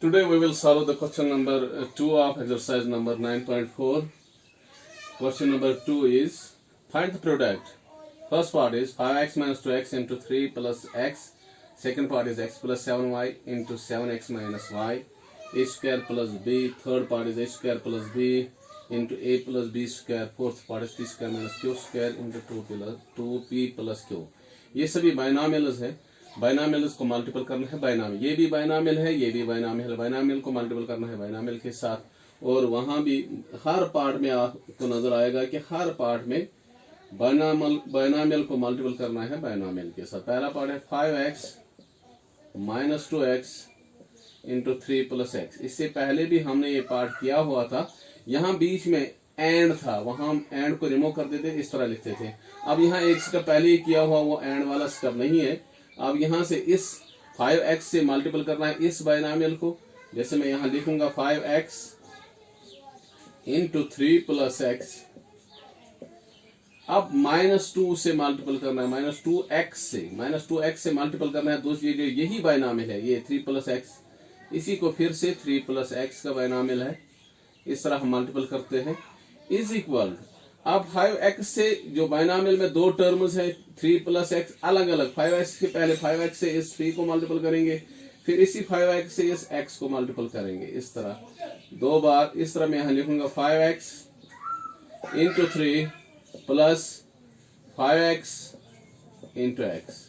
Today we will solve the question number 2 of exercise number 9.4. Question number 2 is find the product. First part is 5x minus 2x into 3 plus x. Second part is x plus 7y into 7x minus y. A square plus b. Third part is a square plus b into a plus b square. Fourth part is p square minus q square into 2p plus q. ये सभी बाइनॉमियल्स हैं. बाइनॉमियल्स को multiple करना है binomial. ये भी binomial है, ये भी बाइनॉमियल है. बाइनॉमियल को मल्टीपल करना है बाइनॉमियल के साथ. और वहां भी हर पार्ट में आपको नजर आएगा कि हर पार्ट में बाइनॉमियल को मल्टीपल करना है बाइनॉमियल के साथ. पहला पार्ट है 5x minus 2x into 3 plus x. इससे पहले भी हमने ये पार्ट किया हुआ था. यहाँ बीच में एंड था, वहां हम एंड को रिमूव कर देते, इस तरह लिखते थे. अब यहाँ एक स्टेप पहले ही किया हुआ, वो एंड वाला स्टेप नहीं है. अब यहाँ से इस 5x से मल्टीपल करना है इस बाइनॉमियल को. जैसे मैं यहाँ लिखूंगा 5x इंटू 3 प्लस एक्स. अब -2 से मल्टीपल करना है, -2x से मल्टीपल करना है. दूसरी यही बाइनॉमियल है, ये 3 प्लस एक्स. इसी को फिर से 3 प्लस एक्स का बाइनॉमियल है. इस तरह हम मल्टीपल करते हैं. Is equal. अब 5x से जो बाइनॉमियल में दो टर्म्स है 3 प्लस एक्स अलग अलग. 5x के पहले 5x से इस 3 को मल्टीपल करेंगे, फिर इसी 5x से इस x को मल्टीपल करेंगे. इस तरह दो बार. इस तरह मैं यहां लिखूंगा 5x into 3 plus 5x into x.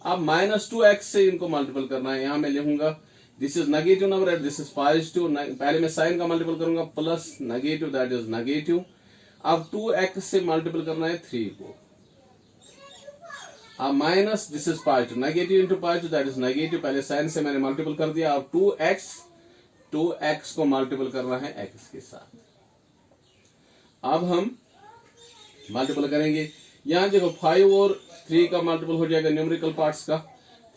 अब -2x से इनको मल्टीपल करना है. यहां मैं लिखूंगा this is negative number and this is positive. पहले मैं साइन का मल्टीपल करूंगा plus negative, that is negative. अब 2x से मल्टीपल करना है 3 को. अब minus this is positive, negative into positive that is negative. पहले साइन से मैंने मल्टीपल कर दिया. अब 2x को मल्टीपल करना है x के साथ. अब हम मल्टीपल करेंगे. यहां देखो 5 और 3 का मल्टीपल हो जाएगा न्यूमेरिकल पार्ट्स का.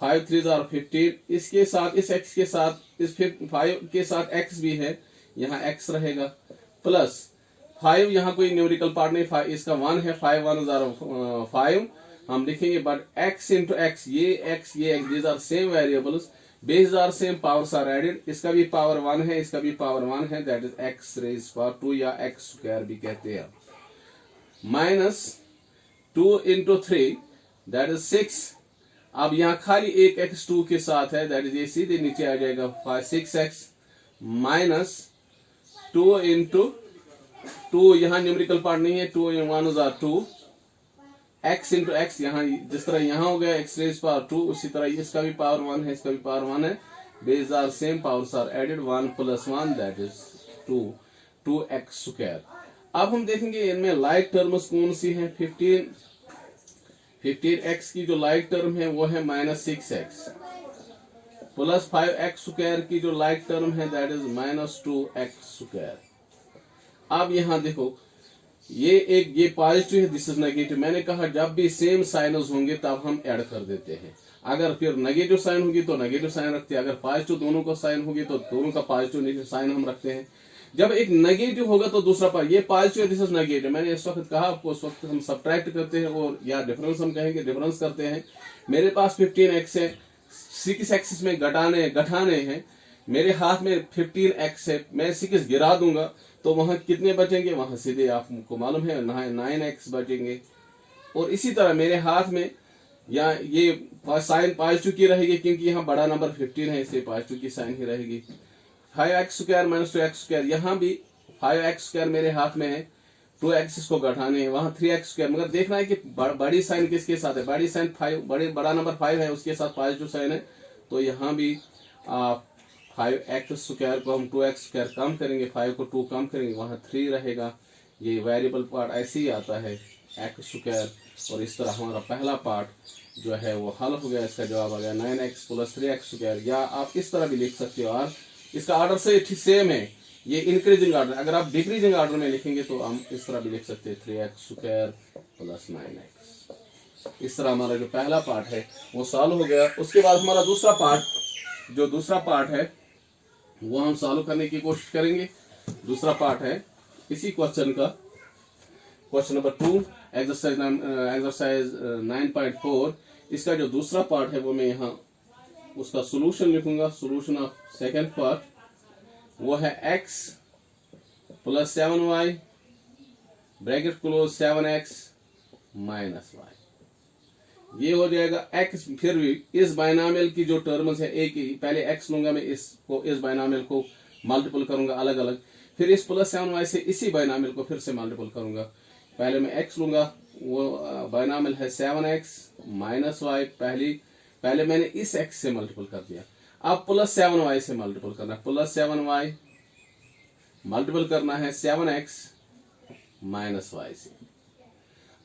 5 3 are 15. इसके साथ इस x के साथ इस 5 के साथ x भी है, यहाँ x रहेगा. प्लस 5 यहाँ कोई न्यूमेरिकल पार्ट नहीं, 5 इसका 1 है. 5 1 are 5 हम लिखेंगे. बट x इंटू एक्स, ये x these are same variables, base are same, powers are added. इसका भी पावर 1 है, इसका भी पावर 1 है, that is x raise power 2 या x स्क्वायर भी कहते हैं. Minus 2 into 3 that is 6. अब यहाँ खाली एक x 2 के साथ है, दैट इज ये सीधे नीचे आ जाएगा 6x माइनस 2 इंटू 2. यहाँ न्यूमेरिकल पार्ट नहीं है, 2 1 are 2. x इंटू एक्स, यहाँ जिस तरह यहाँ हो गया x रेज पावर 2, उसी तरह इसका भी पावर 1 है, इसका भी पावर 1 है. Base are same, powers are added. 1 plus 1 that is 2x square. अब हम देखेंगे इनमें लाइक टर्म्स कौन सी हैं. 15x की जो लाइक टर्म है वो है -6x प्लस 5x स्क्वायर की जो लाइक टर्म है दैट इज -2x स्क्वायर. अब यहां देखो ये पॉजिटिव है, दिस इज नेगेटिव. मैंने कहा जब भी सेम साइनस होंगे तब हम ऐड कर देते हैं. अगर फिर नेगेटिव साइन होगी तो नेगेटिव साइन रखते हैं. अगर पॉजिटिव दोनों का साइन होगी तो दोनों का पॉजिटिव साइन हम रखते हैं. जब एक नेगेटिव होगा तो दूसरा पार्ट, ये पॉजिटिव है, दिस इज नेगेटिव. मैंने इस वक्त कहा आपको, उस वक्त हम सब्ट्रैक्ट करते हैं और या डिफरेंस हम कहेंगे, डिफरेंस करते हैं. मेरे पास 15x है, 6x में घटाने हैं. मेरे हाथ में 15x है, मैं 6 गिरा दूंगा तो वहां कितने बचेंगे, वहां सीधे आपको मालूम है 9x बचेंगे. और इसी तरह मेरे हाथ में या ये साइन पॉजिटिव की रहेगी क्योंकि यहाँ बड़ा नंबर 15 है, इसलिए पॉजिटिव की साइन ही रहेगी. 5x square minus 2x square, यहाँ भी 5x स्क्वायर मेरे हाथ में है, 2x इसको घटाने हैं, वहां 3x स्क्वायर. मगर देखना है कि बड़ी साइन किसके साथ है. बड़ी साइन 5, बड़ा नंबर 5 है, उसके साथ पॉजिटिव साइन है. तो यहाँ भी 5x स्क्वायर को हम 2x स्क्वायर कम करेंगे, 5 को 2 कम करेंगे, वहां 3 रहेगा. ये वेरिएबल पार्ट ऐसे ही आता है x स्क्वायर. और इस तरह हमारा पहला पार्ट जो है वो हल हो गया. इसका जवाब आ गया 9x प्लस 3x स्क्वायर. या आप इस तरह भी लिख सकते हो. और इसका ऑर्डर से ठीक सेम है, ये इंक्रीजिंग ऑर्डर. अगर आप डिक्रीजिंग ऑर्डर में लिखेंगे तो हम इस तरह भी लिख सकते हैं 3x स्क्वायर प्लस 9x. इस तरह हमारा जो पहला पार्ट है वो सॉल्व हो गया. उसके बाद हमारा दूसरा पार्ट है वो हम सॉल्व करने की कोशिश करेंगे. दूसरा पार्ट है इसी क्वेश्चन का, क्वेश्चन नंबर 2 एक्सरसाइज 9.4. इसका जो दूसरा पार्ट है वो मैं यहाँ उसका सोल्यूशन लिखूंगा. सोल्यूशन ऑफ सेकंड पार्ट वो है x plus 7y bracket close 7x minus y। ये हो जाएगा x। फिर भी इस बाइनामियल की जो टर्म्स है एक ही, पहले x लूंगा मैं, इसको इस बाइनामियल को मल्टीपल करूंगा अलग अलग, फिर इस प्लस 7y से इसी बाइनामियल को फिर से मल्टीपल करूंगा। पहले मैं x लूंगा, वो बाइनामियल है 7x माइनस y। पहले मैंने इस x से मल्टीपल कर दिया, अब प्लस 7y से मल्टीपल करना है, प्लस 7y मल्टीपल करना है 7x माइनस y से।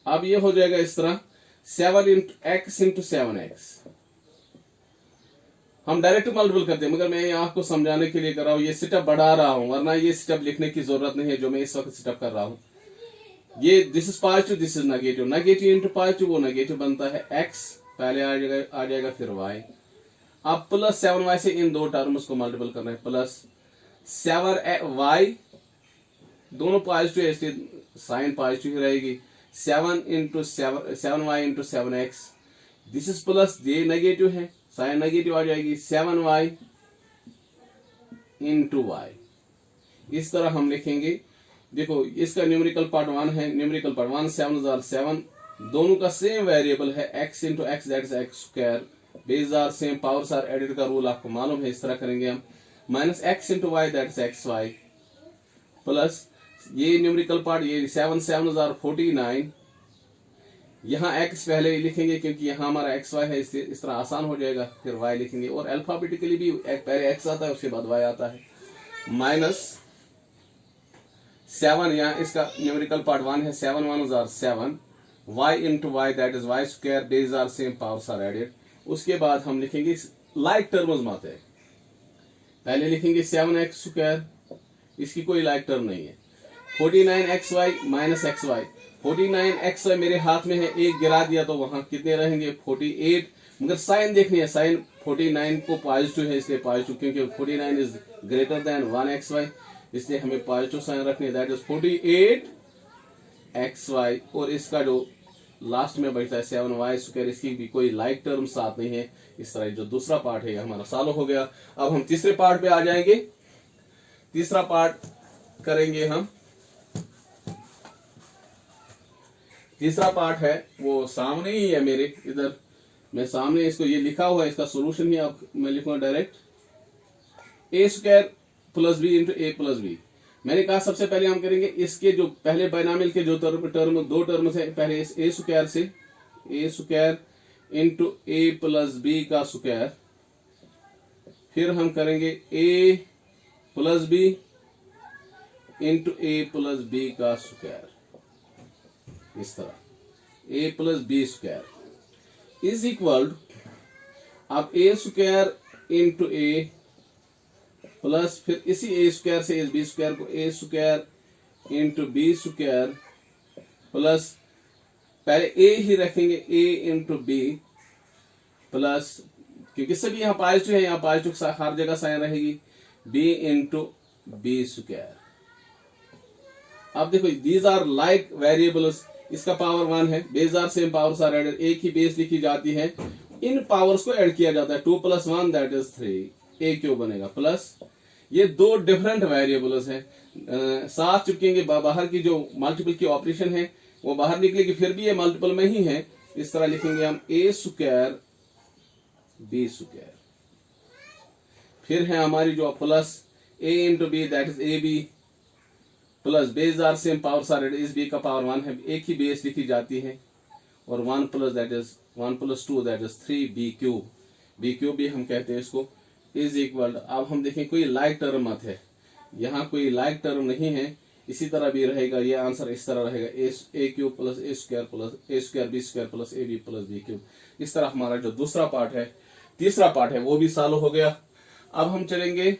अब ये हो जाएगा इस तरह 7 इंटू एक्स इंटू 7x। हम डायरेक्ट मल्टीपल करते हैं, मगर मैं यहाँ आपको समझाने के लिए कर रहा हूँ, ये सेटअप बढ़ा रहा हूं, वरना ये सेटअप लिखने की जरूरत नहीं है जो मैं इस वक्त सेटअप कर रहा हूं। ये this is positive, this is negative, negative into positive वो नेगेटिव बनता है, x पहले आ जाएगा फिर y। अब प्लस 7y से इन दो टर्म्स को मल्टीपल करना है, प्लस 7y दोनों पॉजिटिव है इसलिए साइन पॉजिटिव ही रहेगी, 7y into 7x। This is plus, ये नेगेटिव है, साइन नेगेटिव आ जाएगी, 7y इंटू y। इस तरह हम लिखेंगे। देखो इसका न्यूमेरिकल पार्ट 1 है, न्यूमेरिकल पार्ट 1 7 दोनों का सेम वेरिएबल है, x into x that is x square, base are same, powers are added का रूल आपको मालूम है, इस तरह करेंगे हम, minus x into y that is x y, plus ये न्यूमेरिकल पार्ट, ये 7 49, यहाँ x पहले लिखेंगे क्योंकि यहाँ हमारा एक्स वाई है, इसलिए इस तरह आसान हो जाएगा, फिर y लिखेंगे, और अल्फाबेटिकली भी पहले x आता है उसके बाद y आता है, माइनस 7, यहाँ इसका न्यूमेरिकल पार्ट 1 है, 7 1 7, y into y that is y square, base are same, powers are added. उसके बाद हम लिखेंगे लाइक टर्म्स में आते हैं, पहले लिखेंगे 7x स्क्वायर, इसकी कोई लाइक टर्म नहीं है, 49xy माइनस xy, 49xy मेरे हाथ में है, एक गिरा दिया तो वहां कितने रहेंगे 48, मगर साइन देखनी है, साइन 49 को पॉजिटिव है इसलिए पॉजिटिव, क्योंकि 49 इज ग्रेटर देन 1xy, इसलिए हमें पॉजिटिव साइन रखनी है, दैट इज 48xy। और इसका जो लास्ट में बचता है 7y स्क्वायर, इसकी भी कोई लाइक टर्म साथ नहीं है। इस तरह जो दूसरा पार्ट है हमारा सॉल्व हो गया। अब हम तीसरे पार्ट पे आ जाएंगे। तीसरा पार्ट करेंगे हम, तीसरा पार्ट है वो सामने ही है मेरे, इधर मैं सामने इसको ये लिखा हुआ है, इसका सोल्यूशन ही आप मैं लिखूंगा direct, A square plus B into A plus B. मैंने कहा सबसे पहले हम करेंगे इसके जो पहले बाइनोमियल के जो दो टर्म्स है, पहले इस ए स्क्वायर से, A square into A plus B का स्क्वायर, फिर हम करेंगे A plus B into A plus B का स्क्वायर, इस तरह A plus B square is equal, अब A square into A plus फिर इसी ए स्क्वायर से इस बी स्क्वायर को A square into B square plus, पहले ए ही रखेंगे ए इंटू बी प्लस, क्योंकि सभी यहाँ पॉजिटिव है, यहाँ पॉजिटिव हर जगह साइन रहेगी, बी इंटू बी स्क्वायर। अब देखो दीज आर लाइक वेरिएबल्स, इसका पावर 1 है, base are same, powers are added, एक ही बेस लिखी जाती है, इन पावर्स को ऐड किया जाता है, 2 + 1 दैट इज 3, ए क्यों बनेगा, प्लस ये दो डिफरेंट वेरिएबल्स हैं, साथ चिपकेंगे, बाहर की जो मल्टीपल की ऑपरेशन है वो बाहर निकलेगी, फिर भी ये मल्टीपल में ही है, इस तरह लिखेंगे हम ए स्क्वायर बी स्क्वायर, फिर है हमारी जो plus a into b that is a B plus, base are same, powers are added, इस बी का पावर 1 है, एक ही बेस लिखी जाती है, और 1 plus that is 1 + 2 that is 3 b cube भी हम कहते हैं इसको, इज इक्वल। अब हम देखें कोई लाइक टर्म मत है, यहाँ कोई लाइक टर्म नहीं है, इसी तरह भी रहेगा, ये आंसर इस तरह रहेगा, A cube plus A square plus A square B square plus A B plus B cube. इस तरह हमारा जो दूसरा पार्ट है, तीसरा पार्ट है वो भी सॉल्व हो गया। अब हम चलेंगे,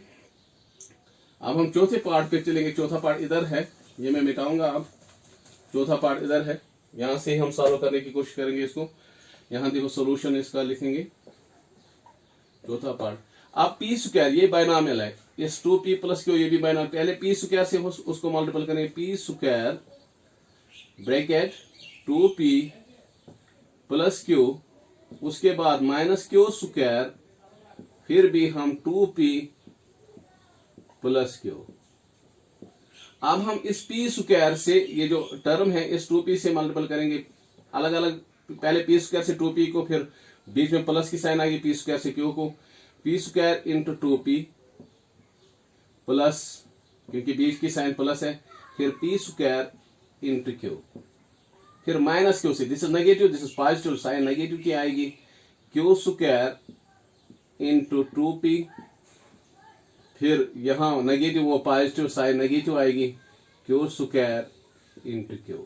अब हम चौथे पार्ट पे चलेंगे। चौथा पार्ट इधर है, ये मैं मिटाऊंगा, अब चौथा पार्ट इधर है, यहां से हम सॉल्व करने की कोशिश करेंगे इसको। यहां देखो सोल्यूशन इसका लिखेंगे, चौथा पार्ट। अब पी स्क्वायर ये बाइनोमियल है, इस 2p + q ये भी बाइनोमियल, पहले पी स्क्वायर से उसको मल्टीपल करेंगे, P square bracket 2p + q, उसके बाद माइनस q स्क्वायर, फिर भी हम 2p प्लस क्यू। अब हम इस पी स्क्वायर से ये जो टर्म है इस 2p से मल्टीपल करेंगे, अलग अलग, पहले पी स्क्वायर से 2p को, फिर बीच में प्लस की साइन आएगी पी स्क्वायर से क्यू को, p square into 2p plus, क्योंकि बीच की साइन प्लस है, फिर पी स्क्वायर इंटू क्यू, फिर माइनस क्यू से, this is negative this is positive, sign negative की आएगी, क्यू स्क्वायर इंटू 2p, फिर यहां नेगेटिव वो पॉजिटिव, साइन नेगेटिव आएगी, क्यू स्क्वायर इंटू क्यू।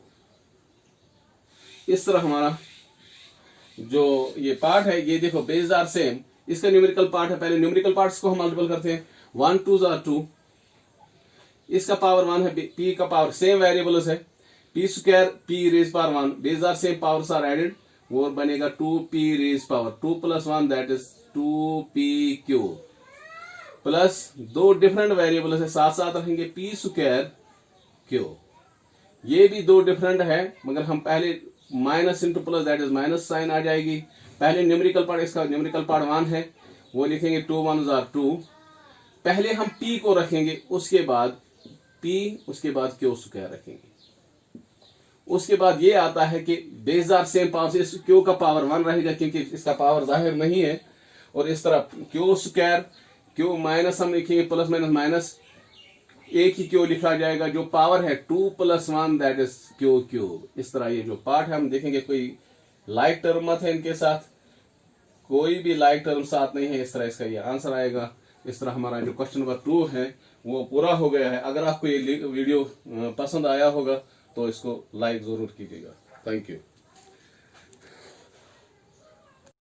इस तरह हमारा जो ये पार्ट है, ये देखो बेस आर सेम, इसका न्यूमेरिकल पार्ट है, पहले न्यूमेरिकल पार्ट्स को हम मल्टीपल करते हैं, 1 2 2, इसका पावर 1 है, p का पावर सेम वेरिएबल्स है, p square p raise power 1, base are same, powers are added, वो बनेगा 2p raise power 2 plus 1 that is 2p cube, plus दो डिफरेंट वेरिएबल्स है साथ साथ रखेंगे, p स्क्वायर क्यूब, ये भी दो डिफरेंट है, मगर हम पहले minus into plus that is minus sign आ जाएगी, पहले न्यूमेरिकल पार्ट, इसका न्यूमेरिकल पार्ट 1 है, वो लिखेंगे 2 1 2, पहले हम p को रखेंगे, उसके बाद p, उसके बाद क्यू स्क्वायर रखेंगे, उसके बाद ये आता है कि बेस आर सेम पावर से इस क्यू का पावर 1 रहेगा क्योंकि इसका पावर जाहिर नहीं है, और इस तरह क्यू स्क्वायर, क्यू माइनस हम लिखेंगे प्लस माइनस माइनस, एक ही क्यू लिखा जाएगा, जो पावर है 2 plus 1 that is Q cube. इस तरह ये जो पार्ट है हम देखेंगे, कोई लाइक टर्म मत है इनके साथ, कोई भी लाइक टर्म साथ नहीं है, इस तरह इसका ये आंसर आएगा। इस तरह हमारा जो क्वेश्चन नंबर 2 है वो पूरा हो गया है। अगर आपको ये वीडियो पसंद आया होगा तो इसको लाइक जरूर कीजिएगा। Thank you.